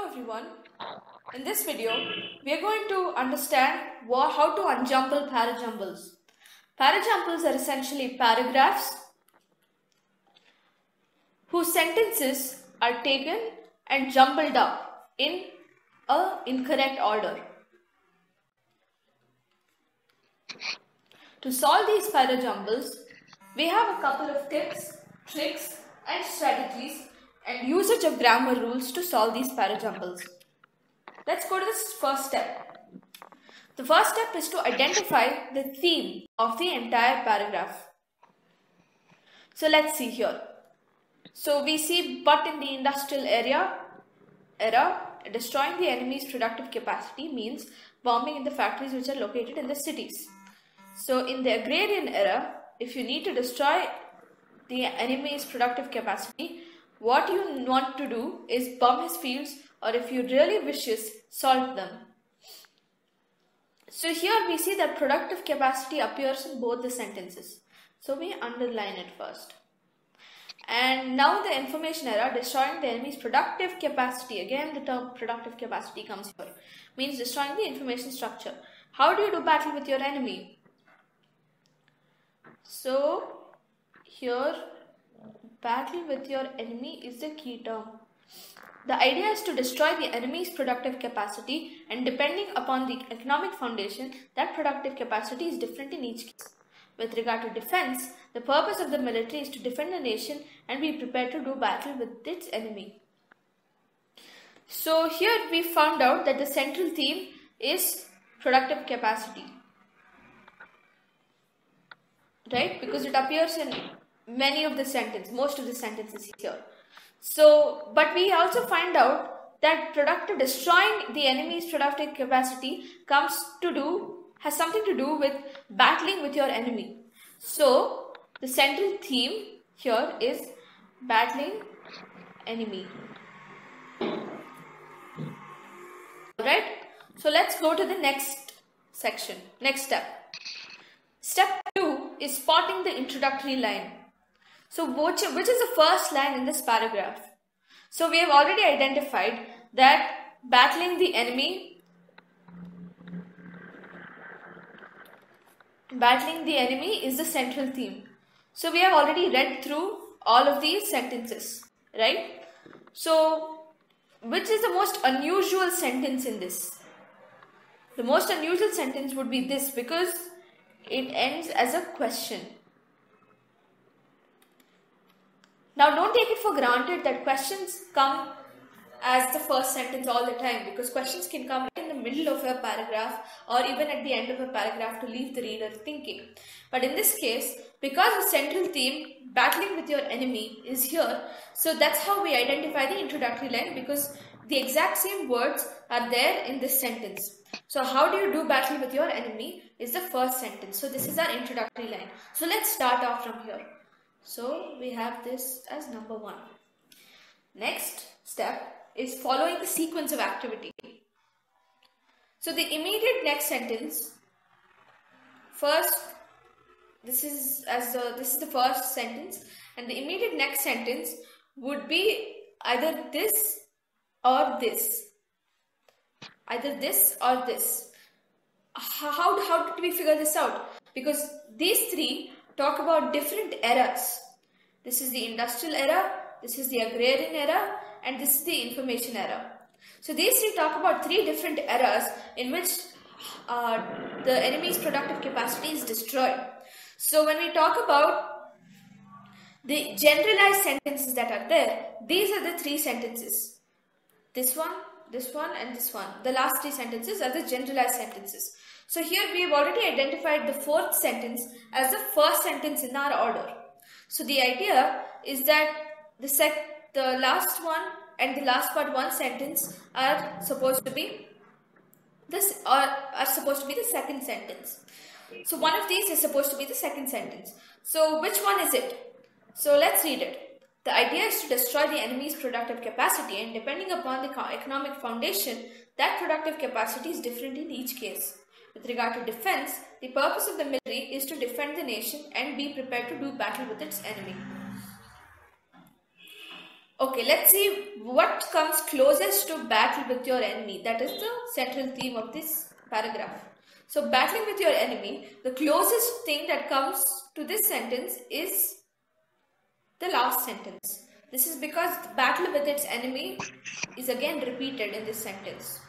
Hello everyone. In this video, we are going to understand how to unjumble parajumbles. Parajumbles are essentially paragraphs whose sentences are taken and jumbled up in an incorrect order. To solve these parajumbles, we have a couple of tips, tricks and strategies and usage of grammar rules to solve these parajumbles. Let's go to this first step. The first step is to identify the theme of the entire paragraph. So let's see here. So we see but in the industrial era, destroying the enemy's productive capacity means bombing in the factories which are located in the cities. So in the agrarian era, if you need to destroy the enemy's productive capacity, what you want to do is bomb his fields, or if you really wishes, salt them. So here we see that productive capacity appears in both the sentences. So we underline it first. And now the information era, destroying the enemy's productive capacity. Again the term productive capacity comes here. Means destroying the information structure. How do you do battle with your enemy? So here battle with your enemy is the key term. The idea is to destroy the enemy's productive capacity, and depending upon the economic foundation, that productive capacity is different in each case. With regard to defense, the purpose of the military is to defend the nation and be prepared to do battle with its enemy. So here we found out that the central theme is productive capacity, right? Because it appears in many of the sentences, most of the sentences here. So, but we also find out that destroying the enemy's productive capacity has something to do with battling with your enemy. So, the central theme here is battling enemy. Alright, so let's go to the next section, next step. Step 2 is spotting the introductory line. So which is the first line in this paragraph? So we have already identified that battling the enemy is the central theme. So we have already read through all of these sentences, right? So which is the most unusual sentence in this? The most unusual sentence would be this, because it ends as a question. Now don't take it for granted that questions come as the first sentence all the time, because questions can come in the middle of a paragraph or even at the end of a paragraph to leave the reader thinking. But in this case, because the central theme, battling with your enemy, is here, so that's how we identify the introductory line, because the exact same words are there in this sentence. So how do you do battle with your enemy is the first sentence. So this is our introductory line. So let's start off from here. So we have this as number 1. Next step is following the sequence of activity. So the immediate next sentence, this is the first sentence, and the immediate next sentence would be either this or this. Either this or this. How did we figure this out? Because these three talk about different eras. This is the industrial era, this is the agrarian era, and this is the information era. So these three talk about 3 different eras in which the enemy's productive capacity is destroyed. So when we talk about the generalized sentences that are there, these are the 3 sentences. This one, and this one. The last 3 sentences are the generalized sentences. So here we have already identified the 4th sentence as the first sentence in our order. So the idea is that the last one and the last part 1 sentence are supposed to be the second sentence. So one of these is supposed to be the second sentence. So which one is it? So let's read it. The idea is to destroy the enemy's productive capacity, and depending upon the economic foundation, that productive capacity is different in each case. With regard to defense, the purpose of the military is to defend the nation and be prepared to do battle with its enemy. Okay, let's see what comes closest to battle with your enemy. That is the central theme of this paragraph. So, battling with your enemy, the closest thing that comes to this sentence is the last sentence. This is because battle with its enemy is again repeated in this sentence.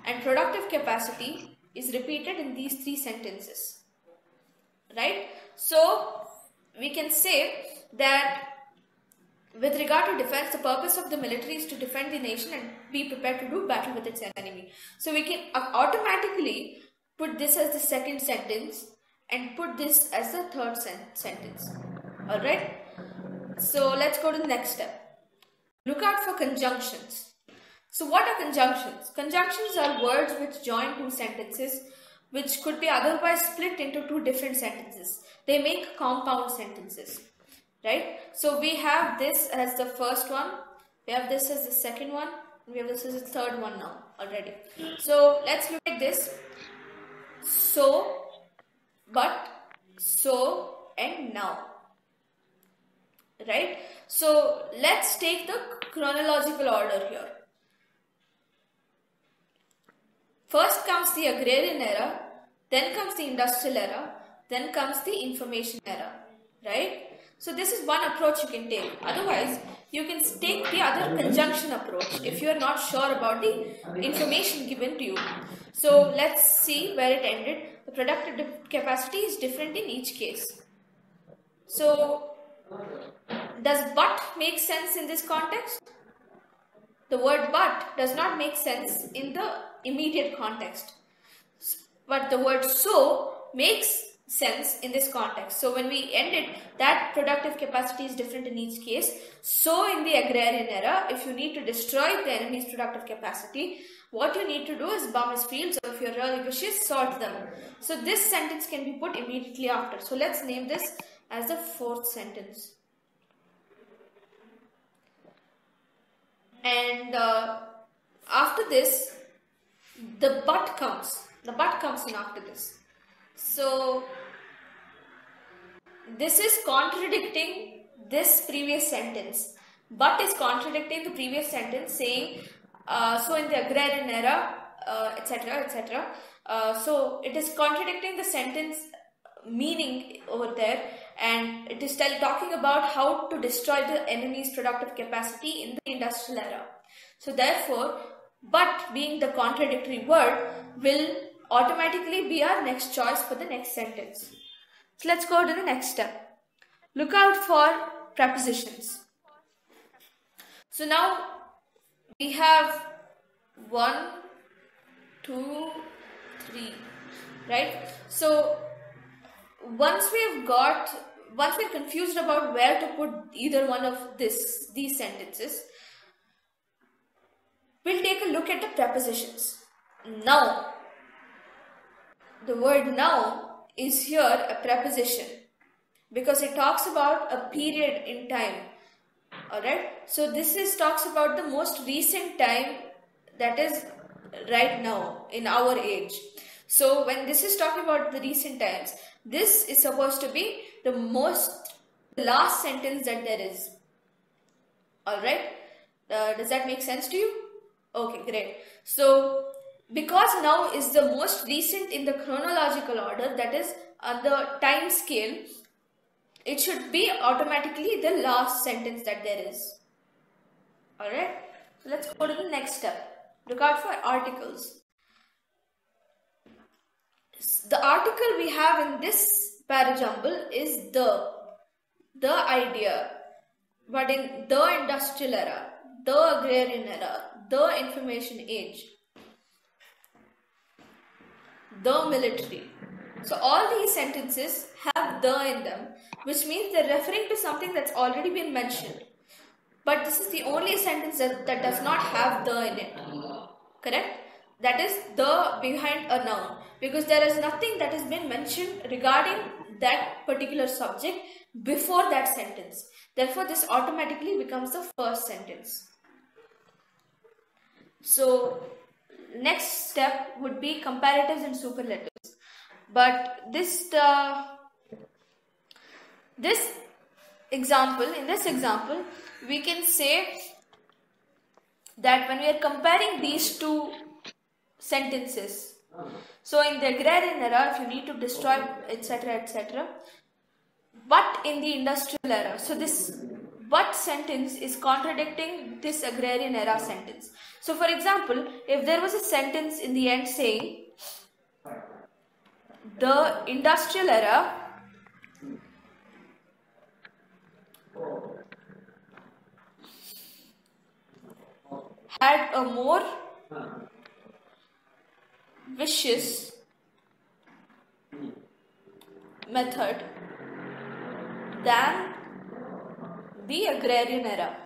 And productive capacity is repeated in these three sentences. Right? So, we can say that with regard to defense, the purpose of the military is to defend the nation and be prepared to do battle with its enemy. So we can automatically put this as the second sentence and put this as the third sentence. Alright? So let's go to the next step. Look out for conjunctions. So what are conjunctions? Conjunctions are words which join two sentences which could be otherwise split into two different sentences. They make compound sentences. Right? So we have this as the first one, we have this as the second one, and we have this as the third one now already. So let's look at this. So, but, so, and now. Right? So let's take the chronological order here. First comes the agrarian era, then comes the industrial era, then comes the information era. Right? So this is one approach you can take. Otherwise, you can take the other conjunction approach if you are not sure about the information given to you. So let's see where it ended. The productive capacity is different in each case. So does but make sense in this context? The word but does not make sense in the immediate context. But the word so makes sense in this context. So when we ended that productive capacity is different in each case. So in the agrarian era, if you need to destroy the enemy's productive capacity, what you need to do is bomb his fields, or if you're really vicious, sort them. So this sentence can be put immediately after. So let's name this as the fourth sentence. And after this, the but comes. The but comes in after this. So this is contradicting this previous sentence. But is contradicting the previous sentence, saying so in the agrarian era, etc., etc. So it is contradicting the sentence meaning over there, and it is talking about how to destroy the enemy's productive capacity in the industrial era. So therefore, but being the contradictory word will automatically be our next choice for the next sentence. So let's go to the next step. Look out for prepositions. So now we have 1, 2, 3, right? So once we're confused about where to put either one of these sentences, we'll take a look at the prepositions. Now, the word now is here a preposition because it talks about a period in time. Alright, so this talks about the most recent time, that is right now in our age. So when this is talking about the recent times, this is supposed to be the last sentence that there is. Alright, does that make sense to you? Okay, great. So because now is the most recent in the chronological order, that is on the time scale, it should be automatically the last sentence that there is. Alright, so let's go to the next step. Look out for articles. The article we have in this parajumble is the idea, but in the industrial era, the agrarian era, the information age, the military. So all these sentences have the in them, which means they're referring to something that's already been mentioned. But this is the only sentence that does not have the in it. Correct? That is the behind a noun, because there is nothing that has been mentioned regarding that particular subject before that sentence. Therefore, this automatically becomes the first sentence. So next step would be comparatives and superlatives. But this example, in this example, we can say that when we are comparing these two sentences, so in the agrarian era, if you need to destroy, etc., etc., but in the industrial era, so this but sentence is contradicting this agrarian era sentence. So for example, if there was a sentence in the end saying the industrial era had a more vicious method than the agrarian era.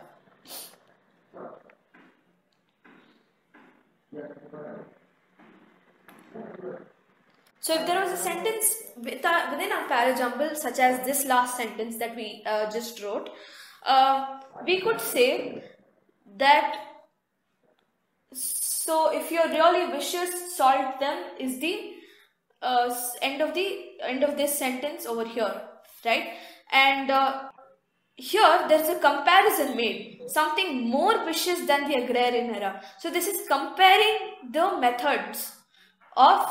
So if there was a sentence within our parajumble, such as this last sentence that we just wrote, we could say that, so if you're really vicious, salt them is the end of this sentence over here, right? And here there's a comparison made, something more vicious than the agrarian era. So this is comparing the methods of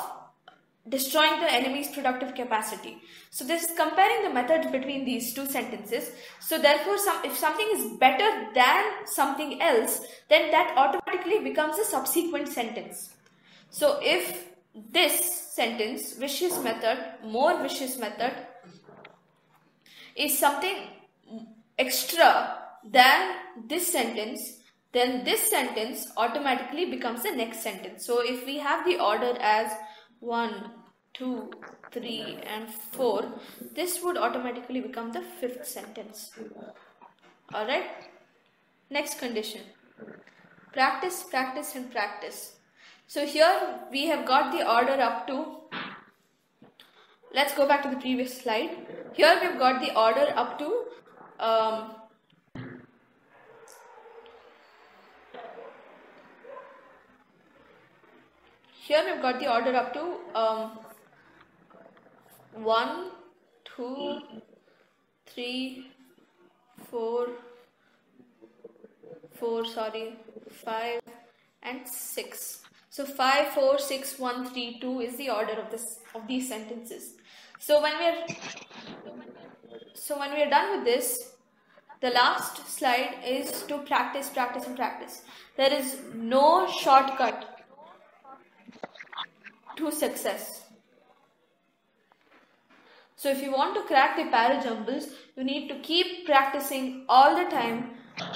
destroying the enemy's productive capacity. So this is comparing the methods between these two sentences. So therefore, if something is better than something else, then that automatically becomes a subsequent sentence. So if this sentence, vicious method, more vicious method, is something extra than this sentence, then this sentence automatically becomes the next sentence. So if we have the order as 1, 2, 3 and 4, this would automatically become the fifth sentence. Alright, next condition, practice, practice and practice. So here we have got the order up to, let's go back to the previous slide. Here we've got the order up to 1, 2, 3, 4, 5 and 6. So 5, 4, 6, 1, 3, 2 is the order of these sentences. So when we are done with this, the last slide is to practice, practice and practice. There is no shortcut to success. So if you want to crack the parajumbles, you need to keep practicing all the time,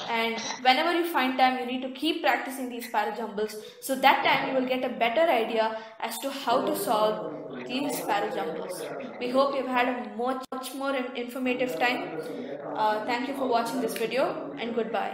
and whenever you find time, you need to keep practicing these parajumbles. So that time you will get a better idea as to how to solve these parajumbles. We hope you've had a much more informative time. Thank you for watching this video, and goodbye.